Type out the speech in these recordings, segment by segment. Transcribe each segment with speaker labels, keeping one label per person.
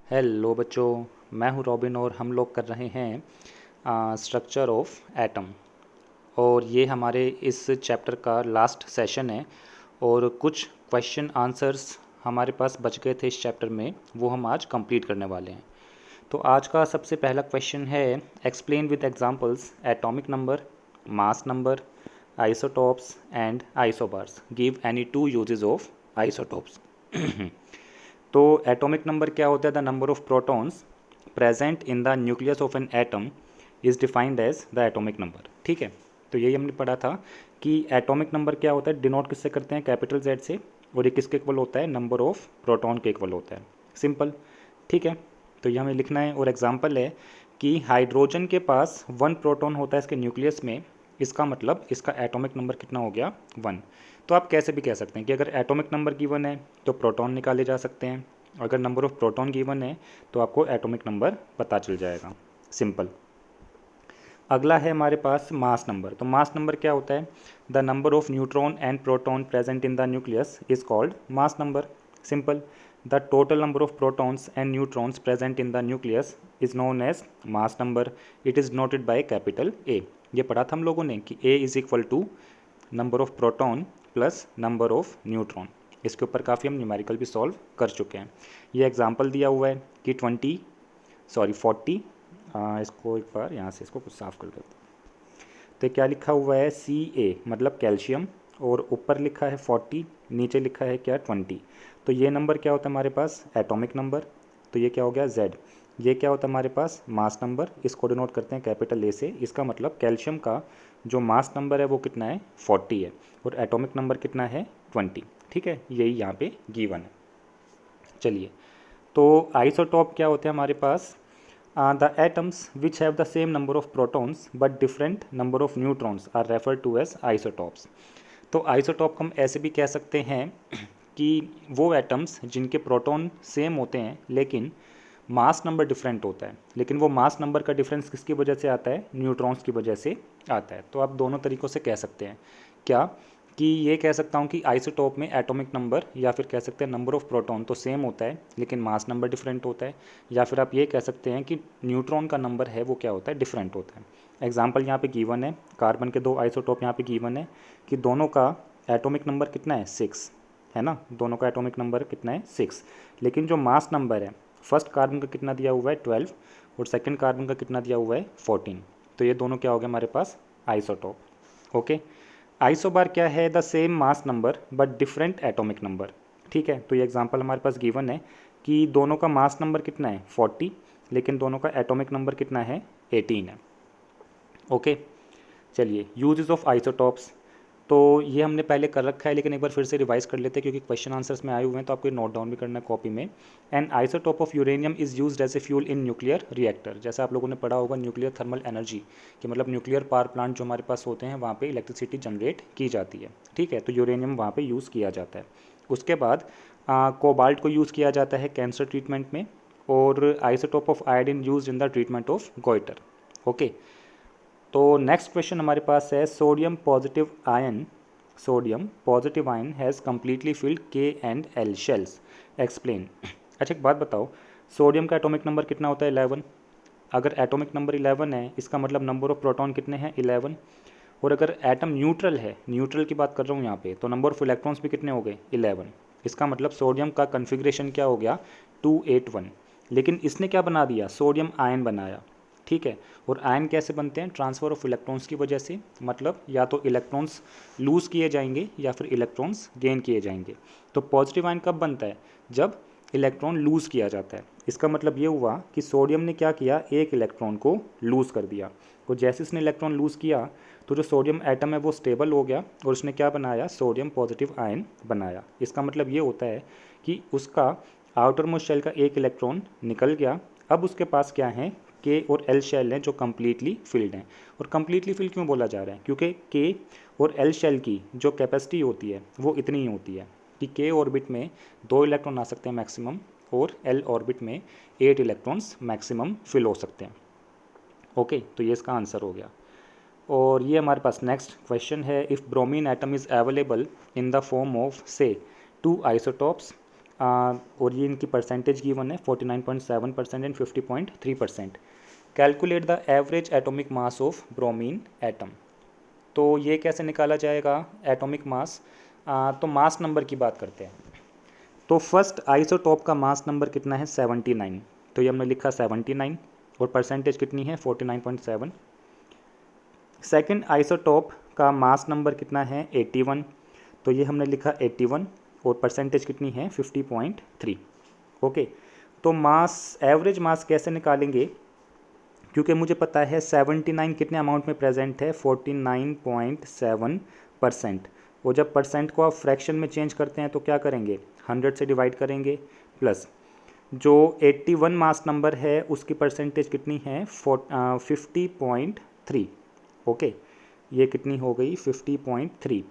Speaker 1: Hello बच्चों, मैं हूं रॉबिन और हम लोग कर रहे हैं स्ट्रक्चर ऑफ एटम। और ये हमारे इस चैप्टर का लास्ट सेशन है और कुछ क्वेश्चन आंसर्स हमारे पास बच गए थे इस चैप्टर में, वो हम आज कंप्लीट करने वाले हैं। तो आज का सबसे पहला क्वेश्चन है, explain with examples atomic number, mass number, isotopes and isobars, give any two uses of isotopes. तो एटॉमिक नंबर क्या होता है? The number of protons present in the nucleus of an atom is defined as the atomic number. ठीक है, तो यही हमने पढ़ा था कि एटॉमिक नंबर क्या होता है, डिनोट किससे करते हैं? कैपिटल जेड से। और ये किसके इक्वल होता है? नंबर ऑफ प्रोटॉन के इक्वल होता है। सिंपल, ठीक है। तो ये हमें लिखना है। और एग्जाम्पल है कि हाइड्रोजन के पास 1 प्रोटॉन होता है इसके न्यूक्लियस में, इसका मतलब इसका एटॉमिक नंबर कितना हो गया? 1। तो आप कैसे भी कह सकते हैं कि अगर एटॉमिक नंबर गिवन है तो प्रोटॉन निकाले जा सकते हैं, अगर नंबर ऑफ प्रोटॉन गिवन है तो आपको एटॉमिक नंबर पता चल जाएगा। सिंपल। अगला है हमारे पास मास नंबर। तो मास नंबर क्या होता है? The number of neutron and proton present in the nucleus is called mass number. Simple. The total number of protons and neutrons present in the nucleus is known as mass number. It is noted by capital A. ये पढ़ा था हम लोगों ने कि A is equal to number of proton plus number of neutron. इसके ऊपर काफ़ी हम न्यूमेरिकल भी सॉल्व कर चुके हैं। ये एग्जांपल दिया हुआ है कि 40, इसको एक बार यहाँ से इसको कुछ साफ कर देते हैं। तो क्या लिखा हुआ है? Ca मतलब कैल्शियम, और ऊपर लिखा है 40, नीचे लिखा है क्या? 20। तो ये नंबर क्या होता है हमारे पास? Atomic number. तो ये क्या हो गया? Z। ये क्या होता है हमारे पास? Mass number. इसको डिनोट करते हैं कैपिटल ए से। इसका मतलब कैल्शियम का जो मास नंबर है वो कितना है? 40 है, और एटॉमिक नंबर कितना है? 20। ठीक है, यही यहाँ पे गिवन है। चलिए, तो आइसोटॉप क्या होते हैं हमारे पास? The atoms which have the same number of protons but different number of neutrons are referred to as isotopes. तो आइसोटॉप हम ऐसे भी कह सकते हैं कि वो एटम्स जिनके प्रोटॉन सेम होते हैं लेकिन मास नंबर डिफरेंट होता है, लेकिन वो मास नंबर का डिफरेंस किसकी वजह से आता है? न्यूट्रॉन्स की वजह से आता है। तो आप दोनों तरीक़ों से कह सकते हैं। क्या कि ये कह सकता हूँ कि आइसोटॉप में एटॉमिक नंबर, या फिर कह सकते हैं नंबर ऑफ प्रोटॉन तो सेम होता है लेकिन मास नंबर डिफरेंट होता है, या फिर आप ये कह सकते हैं कि न्यूट्रॉन का नंबर है वो क्या होता है? डिफरेंट होता है। एग्जाम्पल यहाँ पे गिवन है, कार्बन के 2 आइसोटॉप यहाँ पे गिवन है कि दोनों का एटॉमिक नंबर कितना है? 6 है ना। दोनों का एटॉमिक नंबर कितना है? 6। लेकिन जो मास नंबर है, फर्स्ट कार्बन का कितना दिया हुआ है? 12, और सेकंड कार्बन का कितना दिया हुआ है? 14। तो ये दोनों क्या हो गए हमारे पास? आइसोटॉप। ओके। आइसोबार क्या है? The same mass number but different atomic number. ठीक है, तो ये एग्जांपल हमारे पास गिवन है कि दोनों का मास नंबर कितना है? 40, लेकिन दोनों का एटॉमिक नंबर कितना है? 18 है। ओके। चलिए, यूजेस ऑफ आइसोटॉप्स। तो ये हमने पहले कर रखा है, लेकिन एक बार फिर से रिवाइज कर लेते हैं क्योंकि क्वेश्चन आंसर्स में आए हुए हैं, तो आपको नोट डाउन भी करना है कॉपी में। An isotope of uranium is used as a fuel in nuclear reactor. जैसा आप लोगों ने पढ़ा होगा न्यूक्लियर थर्मल एनर्जी, कि मतलब न्यूक्लियर पावर प्लांट जो हमारे पास होते हैं वहाँ पे इलेक्ट्रिसिटी जनरेट की जाती है। ठीक है, तो यूरेनियम वहाँ पे यूज़ किया जाता है। उसके बाद कोबाल्ट को यूज़ किया जाता है कैंसर ट्रीटमेंट में, और isotope of iodine use in the treatment of goitre. Okay. तो नेक्स्ट क्वेश्चन हमारे पास है, sodium positive ion has completely field K and L shells, explain. अच्छा, एक बात बताओ, सोडियम का एटॉमिक नंबर कितना होता है? 11। अगर एटॉमिक नंबर 11 है, इसका मतलब नंबर ऑफ प्रोटॉन कितने हैं? 11। और अगर एटम न्यूट्रल है, न्यूट्रल की बात कर रहा हूँ यहाँ पे, तो नंबर ऑफ इलेक्ट्रॉन्स भी कितने हो गए? 11। इसका मतलब सोडियम का कन्फिग्रेशन क्या हो गया? 281। लेकिन इसने क्या बना दिया? सोडियम आयन बनाया। ठीक है, और आयन कैसे बनते हैं? ट्रांसफ़र ऑफ इलेक्ट्रॉन्स की वजह से। मतलब या तो इलेक्ट्रॉन्स लूज़ किए जाएंगे या फिर इलेक्ट्रॉन्स गेन किए जाएंगे। तो पॉजिटिव आयन कब बनता है? जब इलेक्ट्रॉन लूज़ किया जाता है। इसका मतलब ये हुआ कि सोडियम ने क्या किया? एक इलेक्ट्रॉन को लूज़ कर दिया, और जैसे इसने इलेक्ट्रॉन लूज़ किया तो जो सोडियम एटम है वो स्टेबल हो गया, और उसने क्या बनाया? सोडियम पॉजिटिव आयन बनाया। इसका मतलब ये होता है कि उसका आउटर मोस्ट शेल का एक इलेक्ट्रॉन निकल गया। अब उसके पास क्या है? K और L शेल हैं जो कम्प्लीटली फिल्ड हैं। और कम्प्लीटली फिल्ड क्यों बोला जा रहा है? क्योंकि K और L शेल की जो कैपेसिटी होती है वो इतनी ही होती है कि K ऑर्बिट में 2 इलेक्ट्रॉन आ सकते हैं मैक्सिमम, और L ऑर्बिट में 8 इलेक्ट्रॉन्स मैक्सिमम फिल हो सकते हैं। ओके, तो ये इसका आंसर हो गया। और ये हमारे पास नेक्स्ट क्वेश्चन है, if bromine atom is available in the form of से 2 आइसोटॉप्स, और ये इनकी परसेंटेज गिवन है 49.7% and 50.3%। Calculate the average atomic mass of bromine atom. तो ये कैसे निकाला जाएगा एटॉमिक मास? तो मास नंबर की बात करते हैं। तो फर्स्ट आइसोटॉप का मास नंबर कितना है 79, तो ये हमने लिखा 79 और परसेंटेज कितनी है 49.7। सेकंड आइसोटॉप का मास नंबर कितना है 81, तो ये हमने लिखा 81 और परसेंटेज कितनी है 50.3। ओके, तो मास एवरेज मास कैसे निकालेंगे? क्योंकि मुझे पता है 79 कितने अमाउंट में प्रेजेंट है 49.7%, और जब परसेंट को आप फ्रैक्शन में चेंज करते हैं तो क्या करेंगे 100 से डिवाइड करेंगे, प्लस जो 81 मास नंबर है उसकी परसेंटेज कितनी है 50.3। ओके, ये कितनी हो गई 50.3,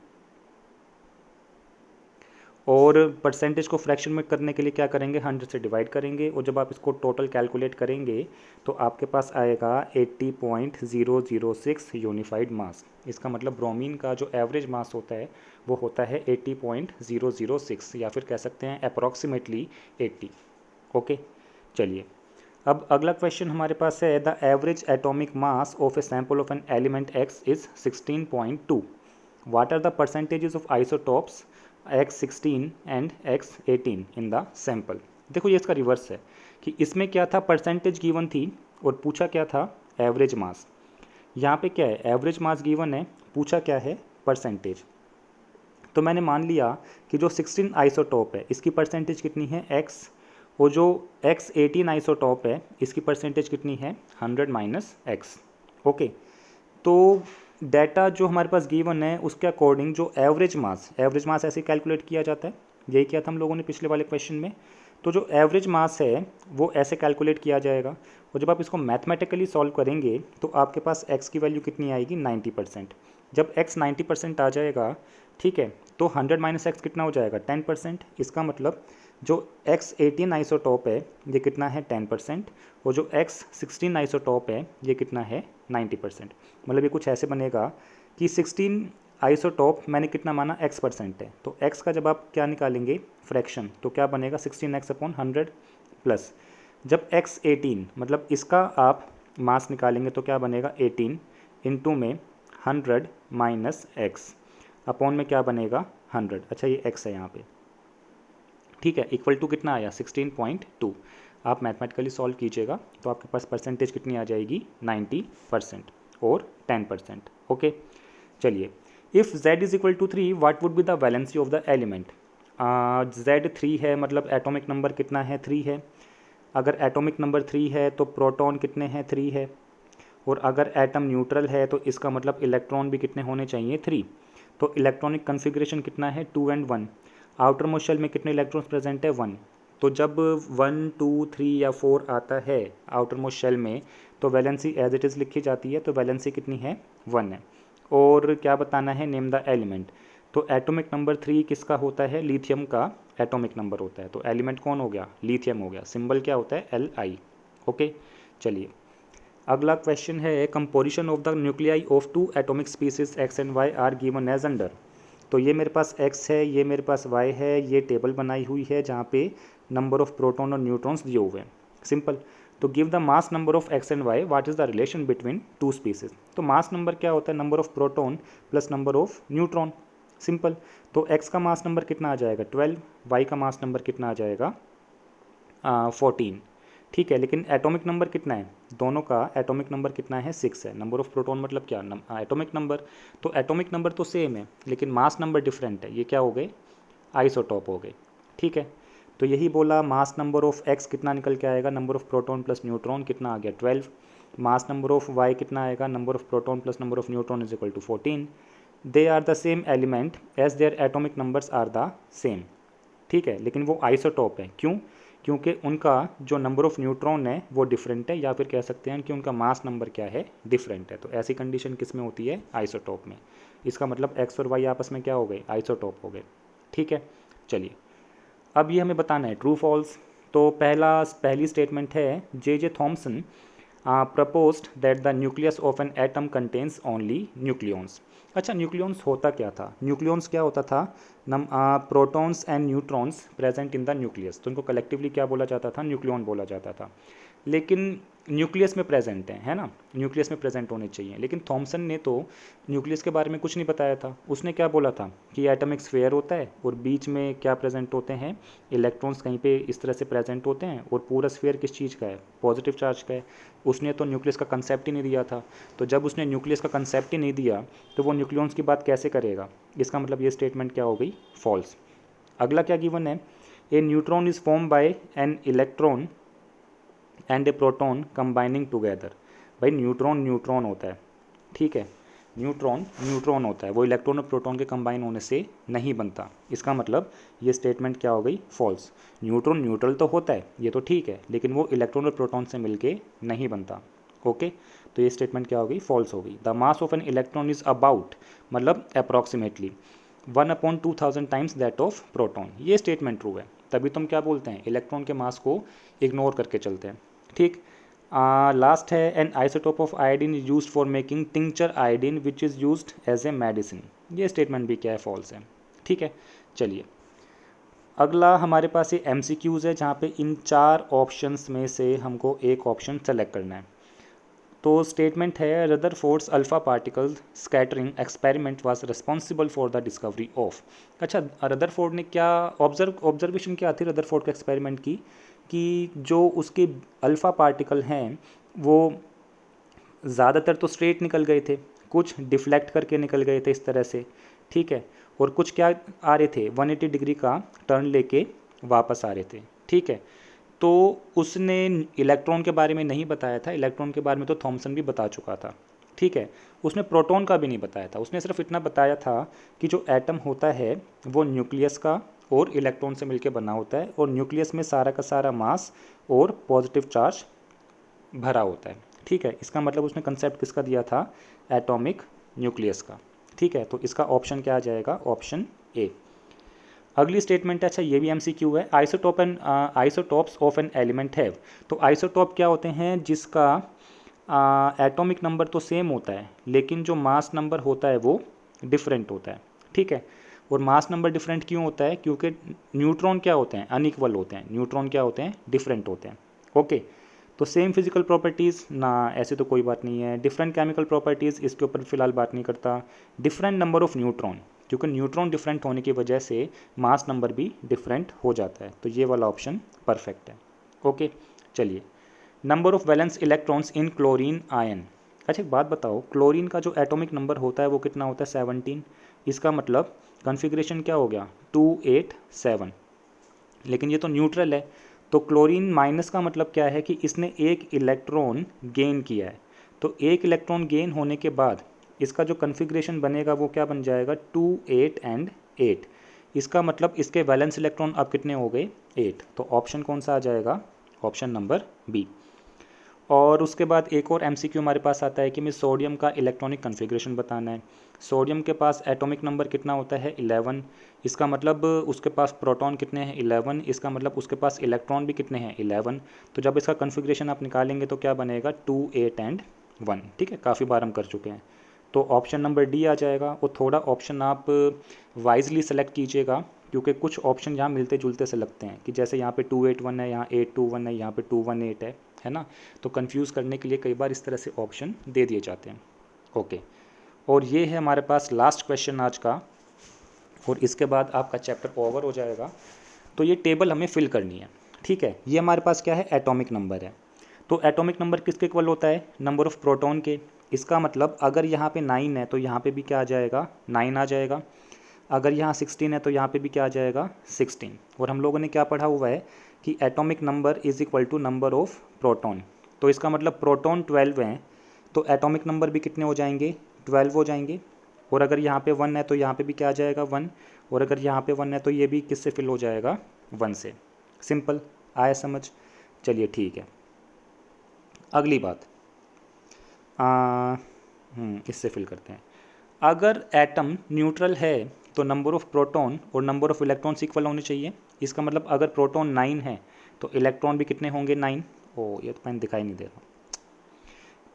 Speaker 1: और परसेंटेज को फ्रैक्शन में करने के लिए क्या करेंगे 100 से डिवाइड करेंगे, और जब आप इसको टोटल कैलकुलेट करेंगे तो आपके पास आएगा 80.006 यूनिफाइड मास। इसका मतलब ब्रोमीन का जो एवरेज मास होता है वो होता है 80.006, या फिर कह सकते हैं अप्रॉक्सीमेटली 80। ओके, चलिए अब अगला क्वेश्चन हमारे पास है the average atomic mass of a sample of an element x is 16.2। What are the percentages of isotopes x16 and x18 in the sample. देखो ये इसका रिवर्स है कि इसमें क्या था परसेंटेज गिवन थी और पूछा क्या था एवरेज मास। यहाँ पे क्या है एवरेज मास गिवन है, पूछा क्या है परसेंटेज। तो मैंने मान लिया कि जो 16 आइसोटॉप है इसकी परसेंटेज कितनी है x, और जो x18 आइसोटॉप है इसकी परसेंटेज कितनी है 100 माइनस x। ओके, तो डाटा जो हमारे पास गिवन है उसके अकॉर्डिंग जो एवरेज मास ऐसे कैलकुलेट किया जाता है, यही किया था हम लोगों ने पिछले वाले क्वेश्चन में। तो जो एवरेज मास है वो ऐसे कैलकुलेट किया जाएगा, और जब आप इसको मैथमेटिकली सॉल्व करेंगे तो आपके पास x की वैल्यू कितनी आएगी 90%। जब x 90% आ जाएगा, ठीक है, तो 100 माइनस एक्स कितना हो जाएगा 10%। इसका मतलब जो x18 आइसोटॉप है ये कितना है 10%, और जो x16 आइसोटॉप है ये कितना है 90%। मतलब ये कुछ ऐसे बनेगा कि 16 आइसोटॉप मैंने कितना माना x% है, तो x का जब आप क्या निकालेंगे फ्रैक्शन, तो क्या बनेगा 16x/100, प्लस जब x18 मतलब इसका आप मास निकालेंगे तो क्या बनेगा 18 इंटू में 100 माइनस x अपॉन में क्या बनेगा 100। अच्छा ये x है यहाँ पे, ठीक है, इक्वल टू कितना आया 16.2। आप मैथमेटिकली सॉल्व कीजिएगा तो आपके पास परसेंटेज कितनी आ जाएगी 90% और 10%। ओके, चलिए if z is equal to 3 what would be the valency of the element. z 3 है मतलब एटॉमिक नंबर कितना है 3 है। अगर एटॉमिक नंबर 3 है तो प्रोटॉन कितने हैं 3 है, और अगर एटम न्यूट्रल है तो इसका मतलब इलेक्ट्रॉन भी कितने होने चाहिए 3। तो इलेक्ट्रॉनिक कन्फिग्रेशन कितना है 2 and 1। आउटर मोस्ट शेल में कितने इलेक्ट्रॉन्स प्रेजेंट है 1। तो जब 1 2 3 या 4 आता है आउटर मोस्ट शेल में तो वैलेंसी एज इट इज़ लिखी जाती है, तो वैलेंसी कितनी है 1 है। और क्या बताना है नेम द एलिमेंट। तो एटॉमिक नंबर 3 किसका होता है लिथियम का एटॉमिक नंबर होता है, तो एलिमेंट कौन हो गया लिथियम हो गया। सिंबल क्या होता है Li। ओके, चलिए अगला क्वेश्चन है composition of the nuclei of 2 atomic species x and y are given as under. तो ये मेरे पास x है, ये मेरे पास y है, ये टेबल बनाई हुई है जहाँ पे नंबर ऑफ प्रोटॉन और न्यूट्रॉन्स दिए हुए हैं। सिंपल, तो give the mass number of x and y, what is the relation between 2 species. तो मास नंबर क्या होता है number of proton plus number of neutron. Simple, तो x का मास नंबर कितना आ जाएगा 12, y का मास नंबर कितना आ जाएगा 14। ठीक है, लेकिन एटॉमिक नंबर कितना है दोनों का एटॉमिक नंबर कितना है 6 है। नंबर ऑफ प्रोटॉन मतलब क्या एटॉमिक नंबर, तो एटॉमिक नंबर तो सेम है लेकिन मास नंबर डिफरेंट है। ये क्या हो गए आइसोटॉप हो गए। ठीक है, तो यही बोला मास नंबर ऑफ x कितना निकल के आएगा number of proton plus neutron कितना आ गया 12। मास नंबर ऑफ y कितना आएगा number of proton plus number of neutron is equal to 14। They are the same element as their atomic numbers are the same. ठीक है, लेकिन वो isotope है, क्यों? क्योंकि उनका जो नंबर ऑफ न्यूट्रॉन है वो डिफरेंट है, या फिर कह सकते हैं कि उनका मास नंबर क्या है डिफरेंट है। तो ऐसी कंडीशन किस में होती है आइसोटॉप में। इसका मतलब x और y आपस में क्या हो गए आइसोटॉप हो गए। ठीक है, चलिए अब ये हमें बताना है ट्रू फॉल्स। तो पहली स्टेटमेंट है J Thomson proposed that the nucleus of an atom contains only nucleons. अच्छा, न्यूक्लियॉन्स होता क्या था? न्यूक्लियॉन्स क्या होता था protons and neutrons present in the nucleus, तो इनको कलेक्टिवली क्या बोला जाता था, न्यूक्लियॉन बोला जाता था। लेकिन न्यूक्लियस में प्रेजेंट है ना, न्यूक्लियस में प्रेजेंट होने चाहिए। लेकिन थॉमसन ने तो न्यूक्लियस के बारे में कुछ नहीं बताया था। उसने क्या बोला था कि एटॉमिक स्फीयर होता है और बीच में क्या प्रेजेंट होते हैं, इलेक्ट्रॉन्स कहीं पे इस तरह से प्रेजेंट होते हैं, और पूरा स्फीयर किस चीज़ का है, पॉजिटिव चार्ज का है। उसने तो न्यूक्लियस का कंसेप्ट ही नहीं दिया था। तो जब उसने न्यूक्लियस का कंसेप्ट ही नहीं दिया तो वो न्यूक्लियॉन्स की बात कैसे करेगा। इसका मतलब ये स्टेटमेंट क्या हो गई, फॉल्स। अगला क्या गिवन है, a neutron is form by an electron and a proton combining together. भाई न्यूट्रॉन न्यूट्रॉन होता है, ठीक है, न्यूट्रॉन न्यूट्रॉन होता है, वो इलेक्ट्रॉन और प्रोटॉन के कंबाइन होने से नहीं बनता। इसका मतलब ये स्टेटमेंट क्या हो गई, फॉल्स। न्यूट्रॉन न्यूट्रल तो होता है, ये तो ठीक है, लेकिन वो इलेक्ट्रॉन और प्रोटॉन से मिलके नहीं बनता। ओके, तो ये स्टेटमेंट क्या हो गई, फॉल्स हो गई। The mass of an electron is about, मतलब approximately 1/2000 times that of proton. ये स्टेटमेंट ट्रू है, तभी तुम क्या बोलते हैं, इलेक्ट्रॉन के मास को इग्नोर करके चलते हैं। ठीक, लास्ट है, an isotope of iodine is used for making tincture iodine which is used as a medicine. ये स्टेटमेंट भी क्या है, फॉल्स है। ठीक है, चलिए अगला हमारे पास ये MCQs है, जहाँ पे इन 4 ऑप्शंस में से हमको एक ऑप्शन सेलेक्ट करना है। तो स्टेटमेंट है, Rutherford's alpha particle scattering experiment was responsible for the discovery of. अच्छा, रदरफोर्ड ने क्या ऑब्जर्वेशन क्या थी रदरफोर्ड के एक्सपेरिमेंट की, कि जो उसके अल्फ़ा पार्टिकल हैं वो ज़्यादातर तो स्ट्रेट निकल गए थे, कुछ डिफ्लेक्ट करके निकल गए थे इस तरह से, ठीक है, और कुछ क्या आ रहे थे, 180 डिग्री का टर्न लेके वापस आ रहे थे। ठीक है, तो उसने इलेक्ट्रॉन के बारे में नहीं बताया था, इलेक्ट्रॉन के बारे में तो थॉमसन भी बता चुका था। ठीक है, उसने प्रोटॉन का भी नहीं बताया था, उसने सिर्फ इतना बताया था कि जो एटम होता है वो न्यूक्लियस का और इलेक्ट्रॉन से मिलकर बना होता है, और न्यूक्लियस में सारा का सारा मास और पॉजिटिव चार्ज भरा होता है। ठीक है, इसका मतलब उसने कंसेप्ट किसका दिया था, एटॉमिक न्यूक्लियस का। ठीक है, तो इसका ऑप्शन क्या आ जाएगा, ऑप्शन ए। अगली स्टेटमेंट है, अच्छा ये भी MCQ है, isotopes of an element have. तो आइसोटॉप क्या होते हैं, जिसका एटॉमिक नंबर तो सेम होता है लेकिन जो मास नंबर होता है वो डिफरेंट होता है। ठीक है, और मास नंबर डिफरेंट क्यों होता है, क्योंकि न्यूट्रॉन क्या होते हैं, अनइक्वल होते हैं, न्यूट्रॉन क्या होते हैं, डिफरेंट होते हैं। ओके, तो सेम फिजिकल प्रॉपर्टीज़ ना, ऐसे तो कोई बात नहीं है। डिफरेंट केमिकल प्रॉपर्टीज़, इसके ऊपर फिलहाल बात नहीं करता। डिफरेंट नंबर ऑफ न्यूट्रॉन, क्योंकि न्यूट्रॉन डिफरेंट होने की वजह से मास नंबर भी डिफरेंट हो जाता है, तो ये वाला ऑप्शन परफेक्ट है। ओके, चलिए number of valence electrons in chlorine ion. अच्छा एक बात बताओ, क्लोरीन का जो एटॉमिक नंबर होता है वो कितना होता है, 17। इसका मतलब कॉन्फ़िगरेशन क्या हो गया, 287। लेकिन ये तो न्यूट्रल है, तो क्लोरीन माइनस का मतलब क्या है कि इसने एक इलेक्ट्रॉन गेन किया है। तो एक इलेक्ट्रॉन गेन होने के बाद इसका जो कॉन्फ़िगरेशन बनेगा वो क्या बन जाएगा, 2 8 एंड 8। इसका मतलब इसके वैलेंस इलेक्ट्रॉन अब कितने हो गए, 8। तो ऑप्शन कौन सा आ जाएगा, ऑप्शन नंबर बी। और उसके बाद एक और MCQ हमारे पास आता है कि हमें सोडियम का इलेक्ट्रॉनिक कॉन्फ़िगरेशन बताना है। सोडियम के पास एटॉमिक नंबर कितना होता है, 11। इसका मतलब उसके पास प्रोटॉन कितने हैं, 11। इसका मतलब उसके पास इलेक्ट्रॉन भी कितने हैं, 11। तो जब इसका कॉन्फ़िगरेशन आप निकालेंगे तो क्या बनेगा, 2 8 एंड 1। ठीक है, काफ़ी बार हम कर चुके हैं, तो ऑप्शन नंबर डी आ जाएगा। और थोड़ा ऑप्शन आप वाइजली सेलेक्ट कीजिएगा, क्योंकि कुछ ऑप्शन यहाँ मिलते जुलते से लगते हैं, कि जैसे यहाँ पे 281 है, यहाँ 821 है, यहाँ पे 218 है ना, तो कंफ्यूज करने के लिए कई बार इस तरह से ऑप्शन दे दिए जाते हैं। ओके, और ये है हमारे पास लास्ट क्वेश्चन आज का, और इसके बाद आपका चैप्टर ओवर हो जाएगा। तो ये टेबल हमें फिल करनी है। ठीक है, ये हमारे पास क्या है, एटॉमिक नंबर है। तो एटॉमिक नंबर किसके इक्वल होता है, नंबर ऑफ प्रोटॉन के। इसका मतलब अगर यहाँ पे 9 है तो यहाँ पे भी क्या आ जाएगा, 9 आ जाएगा। अगर यहाँ 16 है तो यहाँ पे भी क्या आ जाएगा, 16। और हम लोगों ने क्या पढ़ा हुआ है कि atomic number is equal to number of proton. तो इसका मतलब प्रोटॉन 12 हैं तो एटॉमिक नंबर भी कितने हो जाएंगे, 12 हो जाएंगे। और अगर यहाँ पे 1 है तो यहाँ पे भी क्या आ जाएगा, 1। और अगर यहाँ पे 1 है तो ये भी किससे फिल हो जाएगा, 1 से। सिंपल, आया समझ। चलिए ठीक है, अगली बात इससे फिल करते हैं। अगर एटम न्यूट्रल है तो नंबर ऑफ प्रोटॉन और नंबर ऑफ इलेक्ट्रॉन्स इक्वल होने चाहिए। इसका मतलब अगर प्रोटॉन 9 है तो इलेक्ट्रॉन भी कितने होंगे, 9। ओ ये तो पेन दिखाई नहीं दे रहा।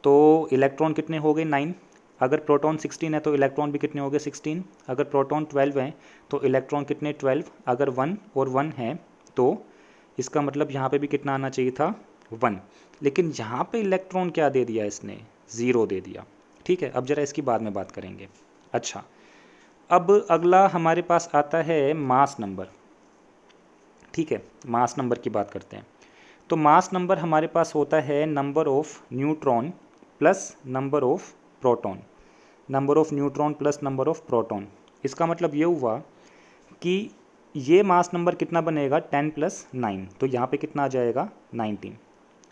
Speaker 1: तो इलेक्ट्रॉन कितने हो गए, 9। अगर प्रोटॉन 16 है तो इलेक्ट्रॉन भी कितने हो गए 16, अगर प्रोटॉन 12 हैं तो इलेक्ट्रॉन कितने 12, अगर 1 और 1 है तो इसका मतलब यहाँ पे भी कितना आना चाहिए था 1, लेकिन यहाँ पे इलेक्ट्रॉन क्या दे दिया इसने 0 दे दिया। ठीक है, अब जरा इसकी बाद में बात करेंगे। अच्छा, अब अगला हमारे पास आता है मास नंबर। ठीक है, मास नंबर की बात करते हैं। तो मास नंबर हमारे पास होता है number of neutron plus number of proton, number of neutron plus number of proton. इसका मतलब ये हुआ कि ये मास नंबर कितना बनेगा 10 + 9, तो यहाँ पे कितना आ जाएगा 19।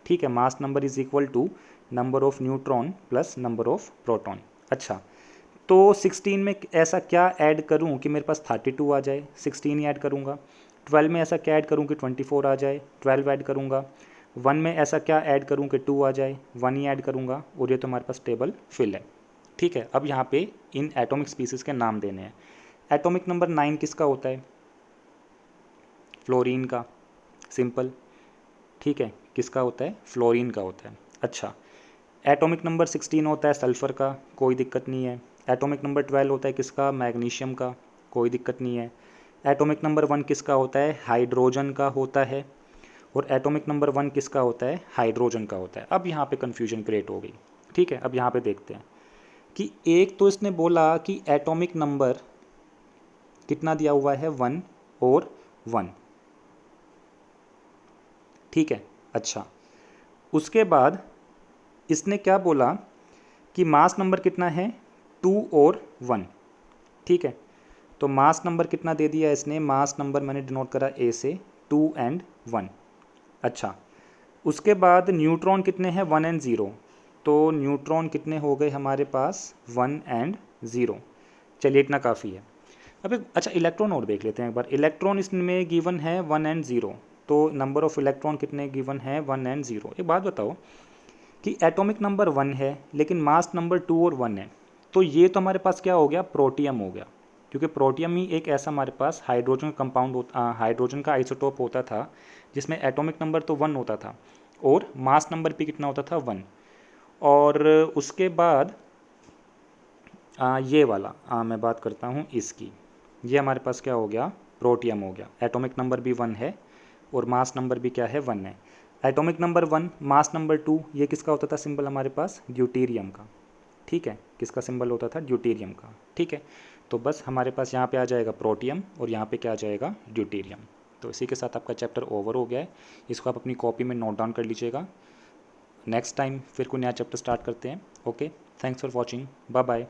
Speaker 1: ठीक है, mass number is equal to number of neutron plus number of proton. अच्छा, तो 16 में ऐसा क्या ऐड करूं कि मेरे पास 32 आ जाए, 16 ही ऐड करूंगा। 12 में ऐसा क्या ऐड करूं कि 24 आ जाए, 12 ऐड करूंगा। 1 में ऐसा क्या ऐड करूं कि 2 आ जाए, 1 ही ऐड करूंगा, और ये तो हमारे पास टेबल फिल है। ठीक है, अब यहाँ पे इन एटॉमिक स्पीसीज के नाम देने हैं। एटॉमिक नंबर 9 किसका होता है, फ्लोरीन का, सिंपल। ठीक है, किसका होता है, फ्लोरीन का होता है। अच्छा, एटॉमिक नंबर 16 होता है सल्फ़र का, कोई दिक्कत नहीं है। एटॉमिक नंबर 12 होता है किसका, मैग्नीशियम का, कोई दिक्कत नहीं है। एटॉमिक नंबर 1 किसका होता है, हाइड्रोजन का होता है। और एटॉमिक नंबर 1 किसका होता है, हाइड्रोजन का होता है। अब यहाँ पे कन्फ्यूजन क्रिएट हो गई। ठीक है, अब यहाँ पे देखते हैं कि एक तो इसने बोला कि एटॉमिक नंबर कितना दिया हुआ है 1 और 1। ठीक है, अच्छा, उसके बाद इसने क्या बोला कि मास नंबर कितना है 2 और 1। ठीक है, तो मास नंबर कितना दे दिया इसने, मास नंबर मैंने डिनोट करा ए से, 2 और 1। अच्छा, उसके बाद न्यूट्रॉन कितने हैं 1 और 0, तो न्यूट्रॉन कितने हो गए हमारे पास 1 और 0। चलिए, इतना काफ़ी है। अब अच्छा, इलेक्ट्रॉन और देख लेते हैं एक बार। इलेक्ट्रॉन इसमें गिवन है 1 और 0, तो नंबर ऑफ इलेक्ट्रॉन कितने गिवन है 1 और 0। एक बात बताओ कि एटॉमिक नंबर 1 है लेकिन मास नंबर 2 और 1 है, तो ये तो हमारे पास क्या हो गया, प्रोटियम हो गया। क्योंकि प्रोटियम ही एक ऐसा हमारे पास हाइड्रोजन कंपाउंड हाइड्रोजन का आइसोटोप होता था जिसमें एटॉमिक नंबर तो 1 होता था और मास नंबर भी कितना होता था 1। और उसके बाद ये वाला मैं बात करता हूँ इसकी, ये हमारे पास क्या हो गया, प्रोटियम हो गया। एटॉमिक नंबर भी 1 है और मास नंबर भी क्या है 1 है। एटॉमिक नंबर 1 मास नंबर 2, ये किसका होता था सिंबल हमारे पास, ड्यूटेरियम का। ठीक है, किसका सिंबल होता था, ड्यूटेरियम का। ठीक है, तो बस हमारे पास यहाँ पे आ जाएगा प्रोटियम और यहाँ पे क्या आ जाएगा, ड्यूटेरियम। तो इसी के साथ आपका चैप्टर ओवर हो गया है। इसको आप अपनी कॉपी में नोट डाउन कर लीजिएगा। नेक्स्ट टाइम फिर कोई नया चैप्टर स्टार्ट करते हैं। Okay, thanks for watching, bye bye.